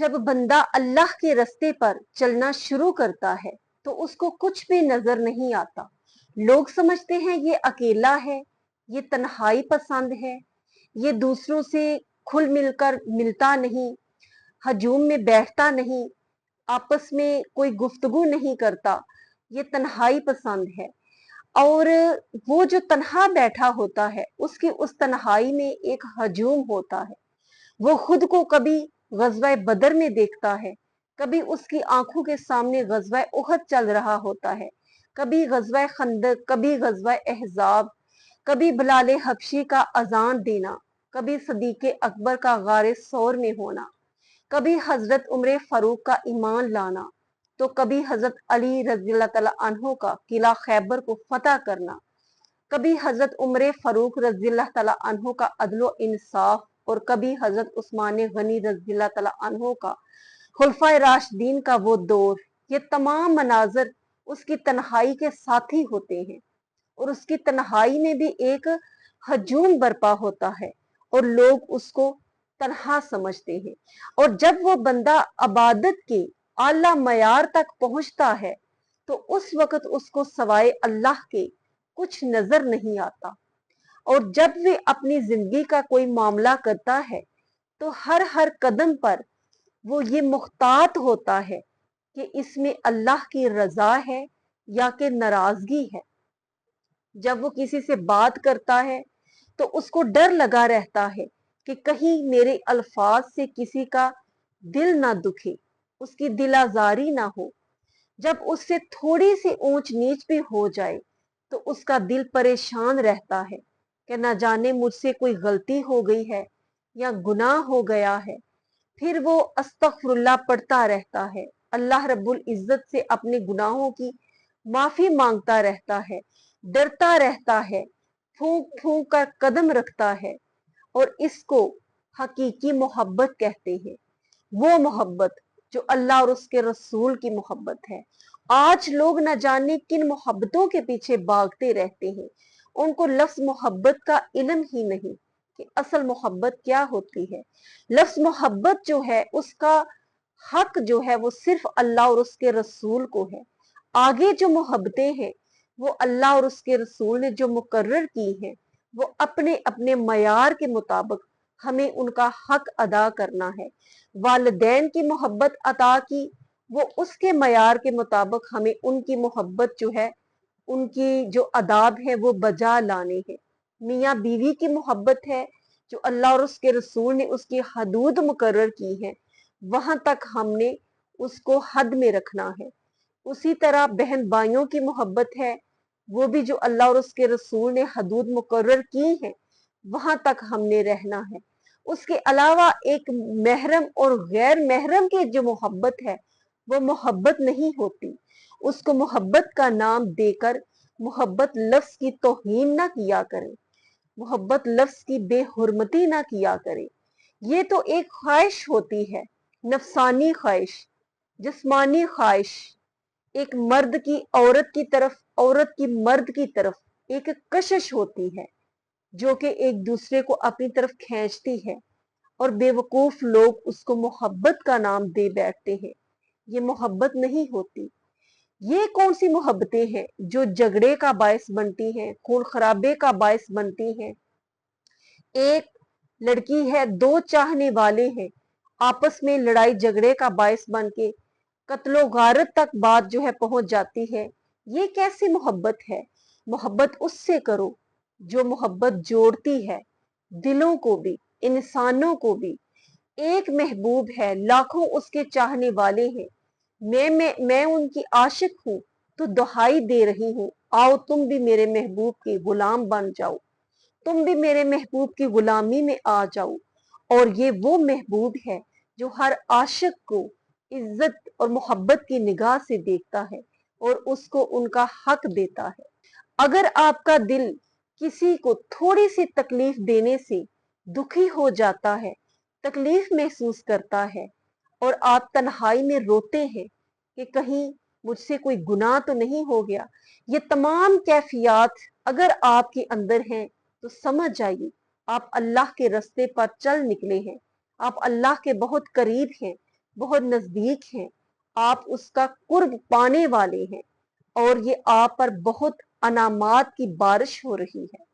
जब बंदा अल्लाह के रास्ते पर चलना शुरू करता है तो उसको कुछ भी नजर नहीं आता। लोग समझते हैं ये अकेला है, ये तन्हाई पसंद है, ये दूसरों से खुल मिलकर मिलता नहीं, हजूम में बैठता नहीं, आपस में कोई गुफ्तगू नहीं करता, ये तन्हाई पसंद है। और वो जो तन्हा बैठा होता है उसकी उस तन्हाई में एक हजूम होता है। वो खुद को कभी गज़वा बदर में देखता है, कभी उसकी आंखों के सामने गज़वा उहद चल रहा होता है, कभी गज़वा खंदक, कभी गज़वा अहज़ाब, कभी बिलाल हबशी का अजान देना, कभी सदीक अकबर का गारे सौर में होना, कभी हजरत उमर फारूक का ईमान लाना, तो कभी हजरत अली रज़ी अल्लाह तआला अन्हो का किला खैबर को फतह करना, कभी हजरत उमर फारूक रज़ी अल्लाह तआला अन्हो का अदलो इंसाफ, और कभी हजरत उस्मान गनी रज़ी अल्लाह तआला अन्हो का खुलफाए राशिदीन का वो दौर। ये तमाम मनाजर उसकी तन्हाई के साथी होते हैं और उसकी तन्हाई में भी एक हजूम बरपा होता है और लोग उसको तन्हा समझते हैं। और जब वो बंदा अबादत के आला मयार तक पहुंचता है तो उस वक्त उसको सवाए अल्लाह के कुछ नजर नहीं आता। और जब वे अपनी जिंदगी का कोई मामला करता है तो हर हर कदम पर वो ये मुख्तात होता है कि इसमें अल्लाह की रजा है या कि नाराजगी है। जब वो किसी से बात करता है तो उसको डर लगा रहता है कि कहीं मेरे अल्फाज से किसी का दिल ना दुखे, उसकी दिल आजारी ना हो। जब उससे थोड़ी सी ऊंच नीच भी हो जाए तो उसका दिल परेशान रहता है कि न जाने मुझसे कोई गलती हो गई है या गुनाह हो गया है। फिर वो अस्तगफिरुल्लाह पढ़ता रहता है, अल्लाह रब्बुल इज्जत से अपने गुनाहों की माफी मांगता रहता है, डरता रहता है, फूंक फूंक कर कदम रखता है। और इसको हकीकी मोहब्बत कहते हैं, वो मोहब्बत जो अल्लाह और उसके रसूल की मोहब्बत है। आज लोग न जाने किन मोहब्बतों के पीछे भागते रहते हैं, उनको लफ्ज मोहब्बत का इल्म ही नहीं कि असल मोहब्बत क्या होती है। लफ्ज मोहब्बत जो है उसका हक जो है वो सिर्फ अल्लाह और उसके रसूल को है। आगे जो मोहब्बतें हैं वो अल्लाह और उसके रसूल ने जो मुकर्रर की हैं वो अपने अपने मयार के मुताबिक हमें उनका हक अदा करना है। वालिदैन की मोहब्बत अता की, वो उसके मयार के मुताबिक हमें उनकी मोहब्बत जो है, उनकी जो अदाब है वो बजा लाने हैं। मियाँ बीवी की मोहब्बत है जो अल्लाह और उसके रसूल ने उसकी हदूद मुकर्रर की है, वहां तक हमने उसको हद में रखना है। उसी तरह बहन भाइयों की मोहब्बत है, वो भी जो अल्लाह और उसके रसूल ने हदूद मुकर्रर की है वहां तक हमने रहना है। उसके अलावा एक महरम और गैर महरम की जो मोहब्बत है वो मोहब्बत नहीं होती। उसको मोहब्बत का नाम देकर मोहब्बत लफ्ज की तौहीन ना किया करें, मोहब्बत लफ्ज की बेहुरमती ना किया करें। ये तो एक ख्वाहिश होती है, नफसानी ख्वाहिश, जिस्मानी ख्वाहिश, एक मर्द की औरत की तरफ, औरत की मर्द की तरफ एक कशिश होती है जो कि एक दूसरे को अपनी तरफ खींचती है। और बेवकूफ लोग उसको मोहब्बत का नाम दे बैठते हैं, ये मोहब्बत नहीं होती। ये कौन सी मोहब्बतें हैं जो झगड़े का बायस बनती हैं, खून खराबे का बायस बनती हैं। एक लड़की है, दो चाहने वाले हैं, आपस में लड़ाई झगड़े का बायस बन के कत्लो गारत तक बात जो है पहुंच जाती है। ये कैसी मोहब्बत है। मोहब्बत उससे करो जो मोहब्बत जोड़ती है, दिलों को भी, इंसानों को भी। एक महबूब है, लाखों उसके चाहने वाले हैं, मैं उनकी आशिक हूं तो दुहाई दे रही हूं, आओ तुम भी मेरे महबूब के गुलाम बन जाओ, तुम भी मेरे महबूब की गुलामी में आ जाओ। और ये वो महबूब है जो हर आशिक को इज्जत और मोहब्बत की निगाह से देखता है और उसको उनका हक देता है। अगर आपका दिल किसी को थोड़ी सी तकलीफ देने से दुखी हो जाता है, तकलीफ महसूस करता है और आप तन्हाई में रोते हैं कि कहीं मुझसे कोई गुनाह तो नहीं हो गया, ये तमाम कैफियत अगर आपके अंदर हैं तो समझ जाइए आप अल्लाह के रास्ते पर चल निकले हैं, आप अल्लाह के बहुत करीब हैं। बहुत नजदीक हैं, आप उसका कुर्ब पाने वाले हैं और ये आप पर बहुत अनामात की बारिश हो रही है।